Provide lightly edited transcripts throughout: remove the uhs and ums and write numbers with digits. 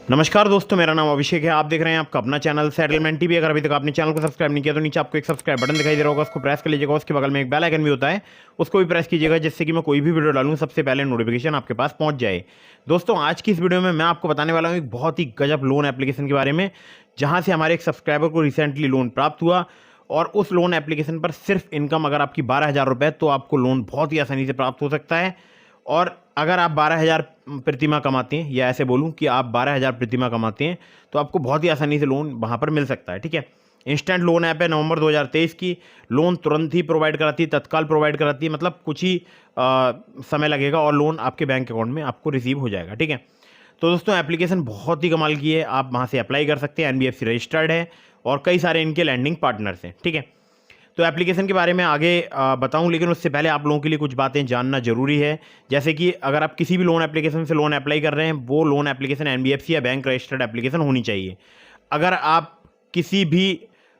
नमस्कार दोस्तों, मेरा नाम अभिषेक है। आप देख रहे हैं आपका अपना चैनल सेटलमेंट टीवी। अगर अभी तक आपने चैनल को सब्सक्राइब नहीं किया तो नीचे आपको एक सब्सक्राइब बटन दिखाई दे रहा होगा, उसको प्रेस कर लीजिएगा। उसके बगल में एक बेल आइकन भी होता है, उसको भी प्रेस कीजिएगा, जिससे कि मैं कोई भी वीडियो डालूं सबसे पहले नोटिफिकेशन आपके पास पहुंच जाए। दोस्तों, आज की इस वीडियो में मैं आपको बताने वाला हूँ एक बहुत ही गजब लोन एप्लीकेशन के बारे में, जहाँ से हमारे एक सब्सक्राइबर को रिसेंटली लोन प्राप्त हुआ। और उस लोन एप्लीकेशन पर सिर्फ इनकम अगर आपकी 12,000 रुपये, तो आपको लोन बहुत ही आसानी से प्राप्त हो सकता है। और अगर आप 12,000 प्रतिमाह कमाते हैं, या ऐसे बोलूं कि आप 12,000 प्रतिमाह कमाते हैं, तो आपको बहुत ही आसानी से लोन वहां पर मिल सकता है। ठीक है, इंस्टेंट लोन ऐप है, नवंबर 2023 की। लोन तुरंत ही प्रोवाइड कराती है, तत्काल प्रोवाइड कराती है, मतलब कुछ ही समय लगेगा और लोन आपके बैंक अकाउंट में आपको रिसीव हो जाएगा। ठीक है, तो दोस्तों एप्लीकेशन बहुत ही कमाल की है, आप वहाँ से अप्लाई कर सकते हैं। NBFC रजिस्टर्ड है और कई सारे इनके लैंडिंग पार्टनर्स हैं। ठीक है, तो एप्लीकेशन के बारे में आगे बताऊं, लेकिन उससे पहले आप लोगों के लिए कुछ बातें जानना जरूरी है। जैसे कि अगर आप किसी भी लोन एप्लीकेशन से लोन अप्लाई कर रहे हैं, वो लोन एप्लीकेशन NBFC या बैंक रजिस्टर्ड एप्लीकेशन होनी चाहिए। अगर आप किसी भी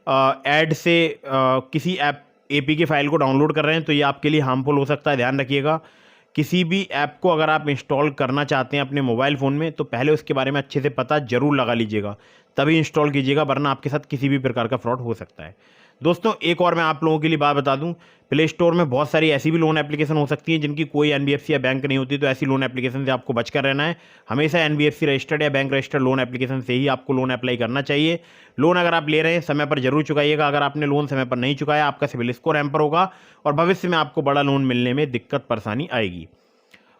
ऐड से किसी ऐप APK फाइल को डाउनलोड कर रहे हैं, तो ये आपके लिए हार्मफुल हो सकता है, ध्यान रखिएगा। किसी भी ऐप को अगर आप इंस्टॉल करना चाहते हैं अपने मोबाइल फ़ोन में, तो पहले उसके बारे में अच्छे से पता जरूर लगा लीजिएगा, तभी इंस्टॉल कीजिएगा, वरना आपके साथ किसी भी प्रकार का फ्रॉड हो सकता है। दोस्तों, एक और मैं आप लोगों के लिए बात बता दूं, प्ले स्टोर में बहुत सारी ऐसी भी लोन एप्लीकेशन हो सकती हैं जिनकी कोई NBFC या बैंक नहीं होती, तो ऐसी लोन एप्लीकेशन से आपको बचकर रहना है। हमेशा NBFC रजिस्टर्ड या बैंक रजिस्टर्ड लोन एप्लीकेशन से ही आपको लोन अप्लाई करना चाहिए। लोन अगर आप ले रहे हैं, समय पर जरूर चुकाइएगा। अगर आपने लोन समय पर नहीं चुकाया, आपका सिविल स्कोर हैम्पर होगा और भविष्य में आपको बड़ा लोन मिलने में दिक्कत परेशानी आएगी।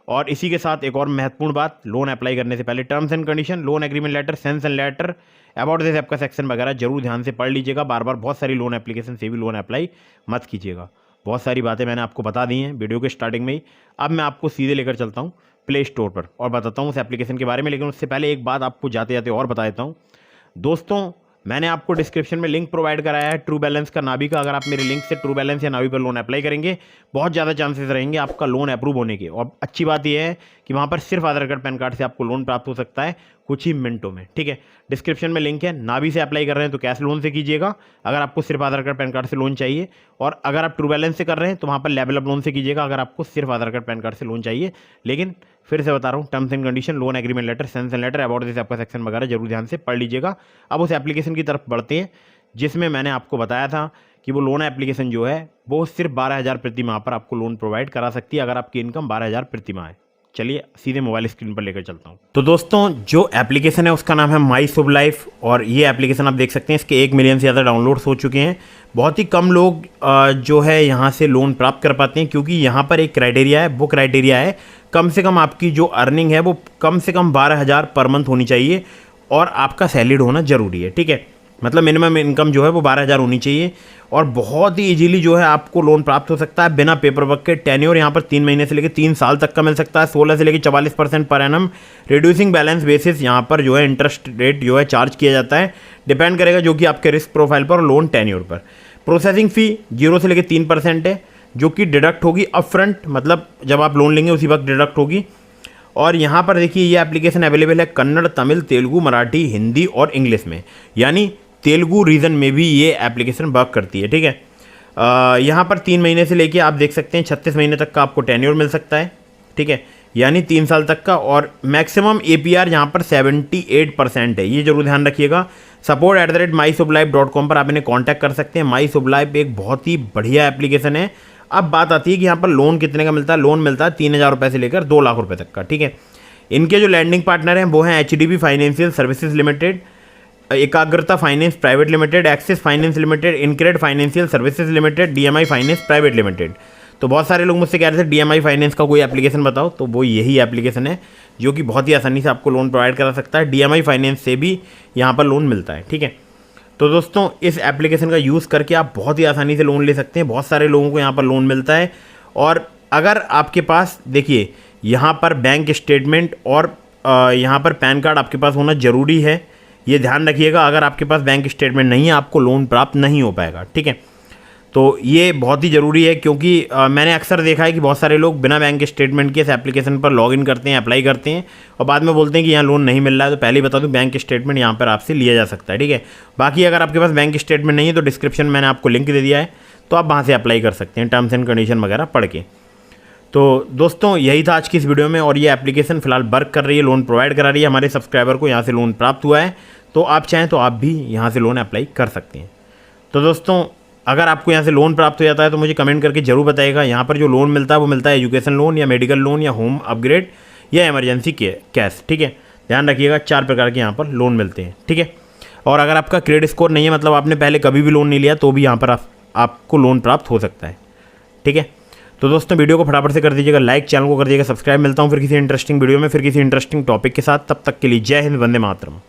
और इसी के साथ एक और महत्वपूर्ण बात, लोन अप्लाई करने से पहले terms and condition, loan agreement letter, sanctioned letter, about this app का सेक्शन वगैरह जरूर ध्यान से पढ़ लीजिएगा। बार बार बहुत सारी लोन एप्लीकेशन से भी लोन अप्लाई मत कीजिएगा। बहुत सारी बातें मैंने आपको बता दी हैं वीडियो के स्टार्टिंग में ही। अब मैं आपको सीधे लेकर चलता हूँ प्ले स्टोर पर और बताता हूँ उस एप्लीकेशन के बारे में। लेकिन उससे पहले एक बात आपको जाते जाते और बता देता हूँ। दोस्तों, मैंने आपको डिस्क्रिप्शन में लिंक प्रोवाइड कराया है ट्रू बैलेंस का, नावी का। अगर आप मेरे लिंक से ट्रू बैलेंस या नावी पर लोन अप्लाई करेंगे, बहुत ज़्यादा चांसेस रहेंगे आपका लोन अप्रूव होने के। और अच्छी बात यह है कि वहाँ पर सिर्फ आधार कार्ड पैन कार्ड से आपको लोन प्राप्त हो सकता है कुछ ही मिनटों में। ठीक है, डिस्क्रिप्शन में लिंक है। नावी से अप्लाई कर रहे हैं तो कैश लोन से कीजिएगा, अगर आपको सिर्फ आधार कार्ड पैन कार्ड से लोन चाहिए। और अगर आप ट्रू बैलेंस से कर रहे हैं तो वहाँ पर लेवल अप लोन से कीजिएगा, अगर आपको सिर्फ आधार कार्ड पैन कार्ड से लोन चाहिए। लेकिन फिर से बता रहा हूँ, terms and condition, loan agreement letter, sanctioned letter, about this आपका सेक्शन वगैरह जरूर ध्यान से पढ़ लीजिएगा। अब उस एप्लीकेशन की तरफ बढ़ते हैं जिसमें मैंने आपको बताया था कि वो लोन एप्लीकेशन जो है वो सिर्फ 12,000 प्रति माह पर आपको लोन प्रोवाइड करा सकती है, अगर आपकी इनकम 12,000 प्रति माह है। चलिए सीधे मोबाइल स्क्रीन पर लेकर चलता हूँ। तो दोस्तों, जो एप्लीकेशन है उसका नाम है माई शुभ लाइफ। और ये एप्लीकेशन आप देख सकते हैं, इसके 1 मिलियन से ज़्यादा डाउनलोड्स हो चुके हैं। बहुत ही कम लोग जो है यहाँ से लोन प्राप्त कर पाते हैं, क्योंकि यहाँ पर एक क्राइटेरिया है। वो क्राइटेरिया है कम से कम आपकी जो अर्निंग है वो कम से कम 12,000 पर मंथ होनी चाहिए और आपका सैलरीड होना ज़रूरी है। ठीक है, मतलब मिनिमम इनकम जो है वो 12,000 होनी चाहिए। और बहुत ही इजीली जो है आपको लोन प्राप्त हो सकता है बिना पेपर वर्क के। टेन्योर यहाँ पर 3 महीने से लेकर 3 साल तक का मिल सकता है। 16 से लेकर 44% per annum reducing balance basis यहाँ पर जो है इंटरेस्ट रेट जो है चार्ज किया जाता है। डिपेंड करेगा जो कि आपके रिस्क प्रोफाइल पर और लोन टेन्योर पर। प्रोसेसिंग फ़ी 0 से लेकर 3% है, जो कि डिडक्ट होगी अपफ्रंट, मतलब जब आप लोन लेंगे उसी वक्त डिडक्ट होगी। और यहाँ पर देखिए, ये एप्लीकेशन अवेलेबल है कन्नड़, तमिल, तेलुगु, मराठी, हिंदी और इंग्लिश में, यानी तेलुगु रीजन में भी ये एप्लीकेशन वर्क करती है। ठीक है, यहाँ पर 3 महीने से लेके आप देख सकते हैं 36 महीने तक का आपको टेन्योर मिल सकता है। ठीक है, यानी 3 साल तक का। और मैक्सिमम APR यहाँ पर 78% है, ये जरूर ध्यान रखिएगा। support@myshubhlife.com पर आप इन्हें कॉन्टैक्ट कर सकते हैं। माई शुभ लाइफ एक बहुत ही बढ़िया एप्लीकेशन है। अब बात आती है कि यहाँ पर लोन कितने का मिलता है। लोन मिलता है 3,000 रुपये से लेकर 2 लाख रुपये तक का। ठीक है, इनके जो लैंडिंग पार्टनर हैं वो हैं HDB फाइनेंशियल सर्विसेज लिमिटेड, एकाग्रता finance private limited, axis finance limited, InCred financial services limited, DMI finance private limited. तो बहुत सारे लोग मुझसे कह रहे थे DMI फाइनेंस का कोई एप्लीकेशन बताओ, तो वो यही एप्लीकेशन है जो कि बहुत ही आसानी से आपको लोन प्रोवाइड करा सकता है। DMI फाइनेंस से भी यहाँ पर लोन मिलता है। ठीक है, तो दोस्तों, इस एप्लीकेशन का यूज़ करके आप बहुत ही आसानी से लोन ले सकते हैं। बहुत सारे लोगों को यहाँ पर लोन मिलता है। और अगर आपके पास, देखिए, यहाँ पर बैंक स्टेटमेंट और यहाँ पर पैन कार्ड आपके पास होना ज़रूरी है, ये ध्यान रखिएगा। अगर आपके पास बैंक स्टेटमेंट नहीं है, आपको लोन प्राप्त नहीं हो पाएगा। ठीक है, तो ये बहुत ही ज़रूरी है, क्योंकि मैंने अक्सर देखा है कि बहुत सारे लोग बिना बैंक स्टेटमेंट के इस एप्लीकेशन पर लॉगिन करते हैं, अप्लाई करते हैं और बाद में बोलते हैं कि यहाँ लोन नहीं मिल रहा है। तो पहले ही बता दूँ, बैंक स्टेटमेंट यहाँ पर आपसे लिया जा सकता है। ठीक है, बाकी अगर आपके पास बैंक स्टेटमेंट नहीं है तो डिस्क्रिप्शन में मैंने आपको लिंक दे दिया है, तो आप वहाँ से अप्लाई कर सकते हैं, टर्म्स एंड कंडीशन वगैरह पढ़ के। तो दोस्तों यही था आज की इस वीडियो में, और ये एप्लीकेशन फिलहाल वर्क कर रही है, लोन प्रोवाइड करा रही है, हमारे सब्सक्राइबर को यहाँ से लोन प्राप्त हुआ है। तो आप चाहें तो आप भी यहाँ से लोन अप्लाई कर सकते हैं। तो दोस्तों अगर आपको यहाँ से लोन प्राप्त हो जाता है तो मुझे कमेंट करके जरूर बताइएगा। यहाँ पर जो लोन मिलता है वो मिलता है एजुकेशन लोन या मेडिकल लोन या होम अपग्रेड या इमरजेंसी कैश, ठीक है। ध्यान रखिएगा 4 प्रकार के यहाँ पर लोन मिलते हैं, ठीक है। और अगर आपका क्रेडिट स्कोर नहीं है, मतलब आपने पहले कभी भी लोन नहीं लिया, तो भी यहाँ पर आपको लोन प्राप्त हो सकता है, ठीक है। तो दोस्तों वीडियो को फटाफट से कर दीजिएगा लाइक, चैनल को कर दीजिएगा सब्सक्राइब। मिलता हूँ फिर किसी इंटरेस्टिंग वीडियो में, फिर किसी इंटरेस्टिंग टॉपिक के साथ। तब तक के लिए जय हिंद, वंदे मातरम।